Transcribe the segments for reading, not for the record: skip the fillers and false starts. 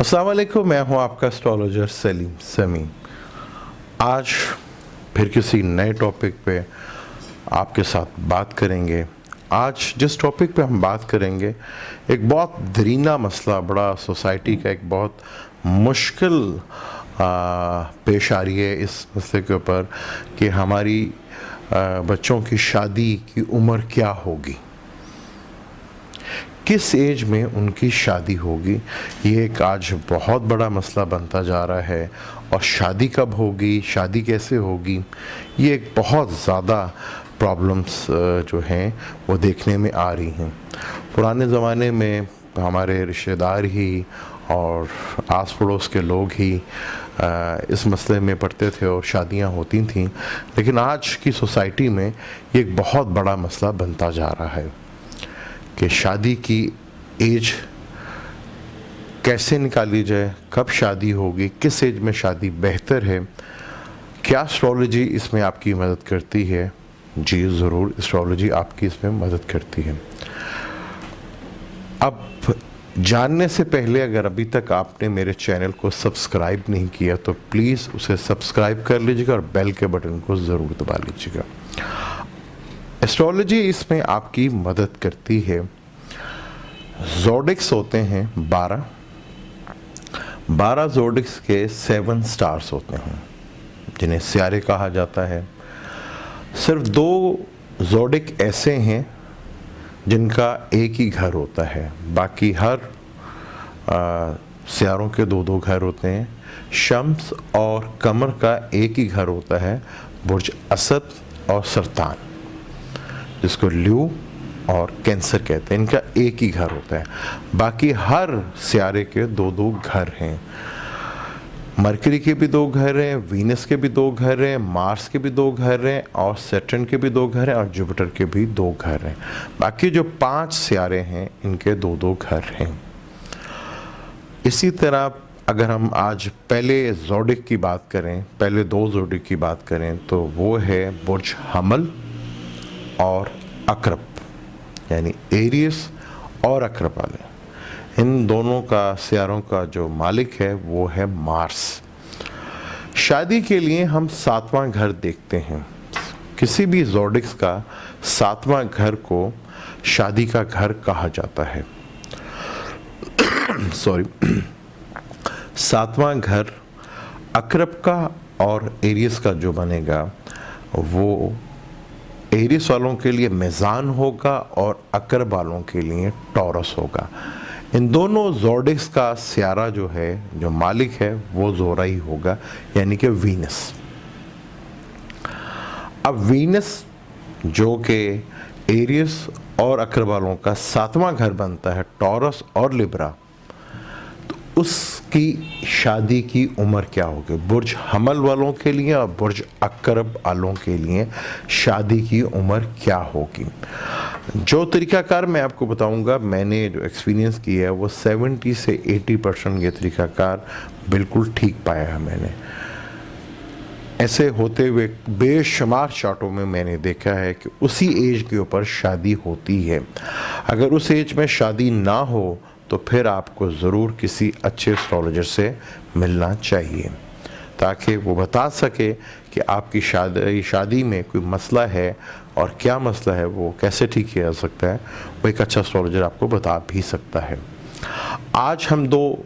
अस्सलाम वालेकुम, मैं हूं आपका एस्ट्रोलॉजर सलीम समी। आज फिर किसी नए टॉपिक पे आपके साथ बात करेंगे। आज जिस टॉपिक पे हम बात करेंगे एक बहुत दरीना मसला, बड़ा सोसाइटी का एक बहुत मुश्किल पेश आ रही है इस मसले के ऊपर कि हमारी बच्चों की शादी की उम्र क्या होगी, किस एज में उनकी शादी होगी। ये एक आज बहुत बड़ा मसला बनता जा रहा है। और शादी कब होगी, शादी कैसे होगी, ये एक बहुत ज़्यादा प्रॉब्लम्स जो हैं वो देखने में आ रही हैं। पुराने ज़माने में हमारे रिश्तेदार ही और आस पड़ोस के लोग ही इस मसले में पड़ते थे और शादियां होती थीं, लेकिन आज की सोसाइटी में ये एक बहुत बड़ा मसला बनता जा रहा है कि शादी की एज कैसे निकाली जाए, कब शादी होगी, किस एज में शादी बेहतर है, क्या एस्ट्रोलॉजी इसमें आपकी मदद करती है। जी ज़रूर, एस्ट्रोलॉजी आपकी इसमें मदद करती है। अब जानने से पहले अगर अभी तक आपने मेरे चैनल को सब्सक्राइब नहीं किया तो प्लीज़ उसे सब्सक्राइब कर लीजिएगा और बेल के बटन को ज़रूर दबा लीजिएगा। एस्ट्रोलॉजी इसमें आपकी मदद करती है। ज़ोडिक्स होते हैं 12 ज़ोडिक्स के 7 स्टार्स होते हैं जिन्हें सियारे कहा जाता है। सिर्फ 2 ज़ोडिक ऐसे हैं जिनका एक ही घर होता है, बाकी हर सियारों के 2-2 घर होते हैं। शम्स और कमर का एक ही घर होता है, बुर्ज असद और सरतान, जिसको ल्यू और कैंसर कहते हैं। इनका एक ही घर होता है, बाकी हर सियारे के 2-2 घर हैं। मरकरी के भी 2 घर हैं, वीनस के भी 2 घर हैं, मार्स के भी 2 घर हैं और सैटर्न के भी 2 घर हैं और जुपिटर के भी 2 घर हैं। बाकी जो 5 सियारे हैं इनके 2-2 घर हैं। इसी तरह अगर हम आज पहले ज़ोडिक की बात करें, पहले 2 ज़ोडिक की बात करें तो वो है बुर्ज हमल और अक्रब, यानी एरियस और अक्रब वाले। इन दोनों का सियारों का जो मालिक है वो है मार्स। शादी के लिए हम 7वां घर देखते हैं। किसी भी ज़ोडिक्स का 7वां घर को शादी का घर कहा जाता है। सॉरी 7वां घर अक्रब का और एरियस का जो बनेगा वो एरियस वालों के लिए मेज़ान होगा और अक्रब वालों के लिए टॉरस होगा। इन दोनों ज़ोडिक्स का सियारा जो है, जो मालिक है, वो ज़ोरा ही होगा, यानी कि वीनस। अब वीनस जो कि एरियस और अक्रब वालों का 7वां घर बनता है, टॉरस और लिब्रा, तो उसकी शादी की उम्र क्या होगी। बुर्ज हमल वालों के लिए और बुर्ज अक्रब वालों के लिए शादी की उम्र क्या होगी। जो तरीक़ाकार मैं आपको बताऊंगा, मैंने जो एक्सपीरियंस किया है वो 70 से 80% ये तरीक़ाकार बिल्कुल ठीक पाया है। मैंने ऐसे होते हुए बेशुमार चार्टों में मैंने देखा है कि उसी एज के ऊपर शादी होती है। अगर उस एज में शादी ना हो तो फिर आपको ज़रूर किसी अच्छे एस्ट्रोलॉजर से मिलना चाहिए ताकि वो बता सके कि आपकी शादी में कोई मसला है और क्या मसला है, वो कैसे ठीक किया जा सकता है। वो एक अच्छा एस्ट्रोलॉजर आपको बता भी सकता है। आज हम 2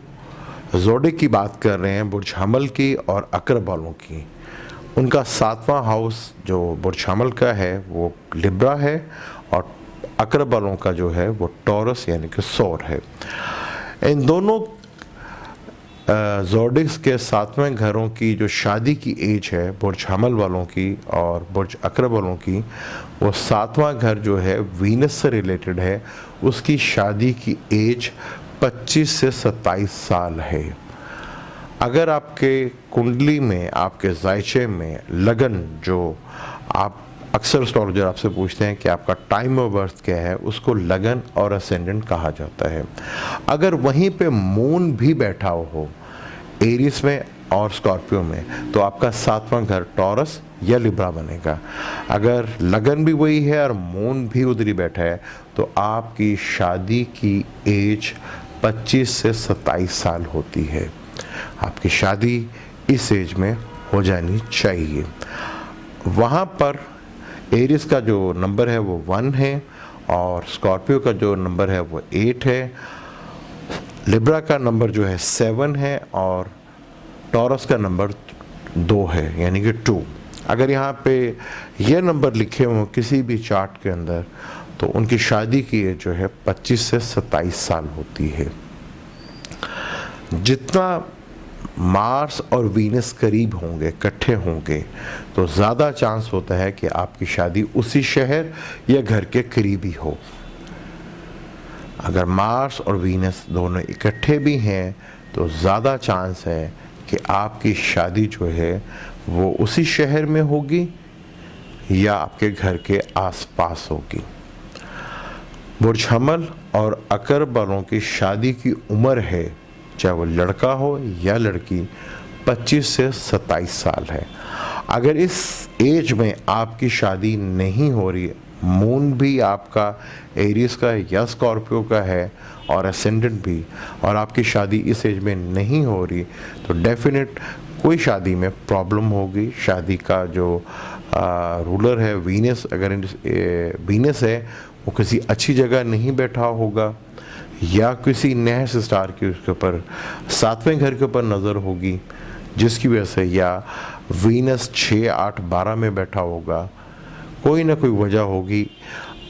ज़ोडिक की बात कर रहे हैं, बुर्ज हमल की और अक्रब वालों की। उनका 7वां हाउस जो बुर्ज हमल का है वो लिब्रा है और अक्रब वालों का जो है वो टॉरस यानी कि सौर है। इन दोनों ज़ोडिक्स के 7वें घरों की जो शादी की एज है, बुर्ज हमल वालों की और बुर्ज अक्रब वालों की, वो 7वां घर जो है वीनस से रिलेटेड है। उसकी शादी की एज 25 से 27 साल है। अगर आपके कुंडली में, आपके जायचे में लगन, जो आप अक्सर एस्ट्रोलॉजर आपसे पूछते हैं कि आपका टाइम ऑफ बर्थ क्या है, उसको लगन और असेंडेंट कहा जाता है। अगर वहीं पे मून भी बैठा हो एरियस में और स्कॉर्पियो में तो आपका 7वां घर टॉरस या लिब्रा बनेगा। अगर लगन भी वही है और मून भी उधर ही बैठा है तो आपकी शादी की एज 25 से 27 साल होती है। आपकी शादी इस एज में हो जानी चाहिए। वहाँ पर एरिस का जो नंबर है वो 1 है और स्कॉर्पियो का जो नंबर है वो 8 है। लिब्रा का नंबर जो है 7 है और टॉरस का नंबर 2 है, यानी कि 2। अगर यहाँ पे ये नंबर लिखे हों किसी भी चार्ट के अंदर तो उनकी शादी की एज जो है 25 से 27 साल होती है। जितना मार्स और वीनस करीब होंगे, इकट्ठे होंगे, तो ज़्यादा चांस होता है कि आपकी शादी उसी शहर या घर के करीब ही हो। अगर मार्स और वीनस दोनों इकट्ठे भी हैं तो ज़्यादा चांस है कि आपकी शादी जो है वो उसी शहर में होगी या आपके घर के आसपास होगी। बुर्ज हमल और अकरब वालों की शादी की उम्र है, चाहे वो लड़का हो या लड़की, 25 से 27 साल है। अगर इस एज में आपकी शादी नहीं हो रही, मून भी आपका एरियस का या स्कॉर्पियो का है और असेंडेंट भी, और आपकी शादी इस एज में नहीं हो रही, तो डेफिनेट कोई शादी में प्रॉब्लम होगी। शादी का जो रूलर है वीनस, अगर वीनस है वो किसी अच्छी जगह नहीं बैठा होगा या किसी नहस स्टार की उसके ऊपर 7वें घर के ऊपर नज़र होगी जिसकी वजह से, या वीनस 6, 8, 12 में बैठा होगा। कोई ना कोई वजह होगी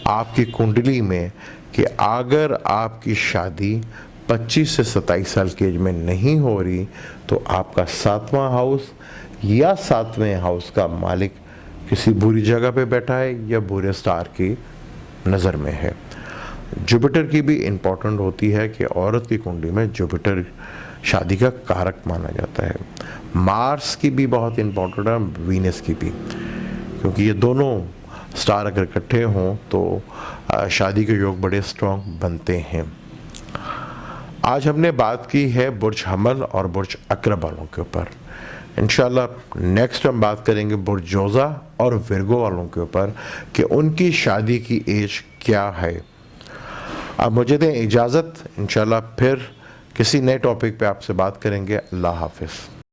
आपकी कुंडली में कि अगर आपकी शादी 25 से 27 साल की एज में नहीं हो रही तो आपका 7वां हाउस या 7वें हाउस का मालिक किसी बुरी जगह पे बैठा है या बुरे स्टार की नज़र में है। जुपिटर की भी इम्पोर्टेंट होती है कि औरत की कुंडली में जुपिटर शादी का कारक माना जाता है। मार्स की भी बहुत इम्पोर्टेंट है, वीनस की भी, क्योंकि ये दोनों स्टार अगर इकट्ठे हों तो शादी के योग बड़े स्ट्रॉन्ग बनते हैं। आज हमने बात की है बुर्ज हमल और बुर्ज अकरब वालों के ऊपर। इंशाल्लाह नेक्स्ट हम बात करेंगे बुर्ज जोज़ा और विर्गो वालों के ऊपर कि उनकी शादी की एज क्या है। अब मुझे दें इजाज़त, इंशाल्लाह फिर किसी नए टॉपिक पे आपसे बात करेंगे। अल्लाह हाफिज़।